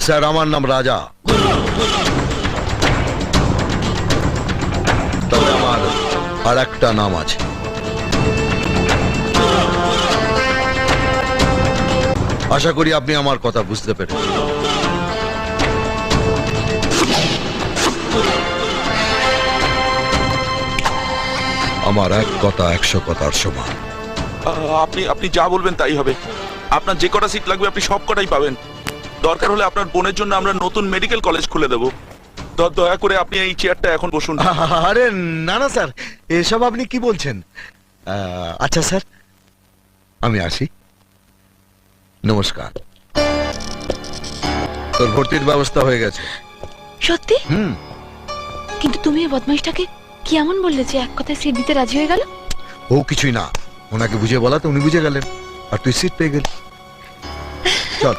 Sir আমার নাম রাজা, তবে আমার আর একটা নাম আছে। আশা করি আপনি আমার কথা বুঝতে পেরেছেন। আমার এক কথা 100 কথার সমান। আপনি আপনি যা বলবেন তাই হবে। আপনার যে কটা সিট লাগবে আপনি সব কটাই পাবেন। দরকার হলে আপনার বোনের জন্য আমরা নতুন মেডিকেল কলেজ খুলে দেবো। দয়া করে আপনি এই চেয়ারটা এখন বসুন। আরে না না স্যার, এসব আপনি কি বলছেন? আচ্ছা স্যার, আমি আসি। নমস্কার। তোর ভর্তির ব্যবস্থা হয়ে গেছে। সত্যি? কিন্তু তুমি এই বদমাইশটাকে কি এমন বললে যে এক কথায় সিট দিতে রাজি হয়ে গেল? ও কিছুই না, ওনাকে বুঝিয়ে বলাতে উনি বুঝে গেলেন, আর তুই সিট পেয়ে গেলি। চল।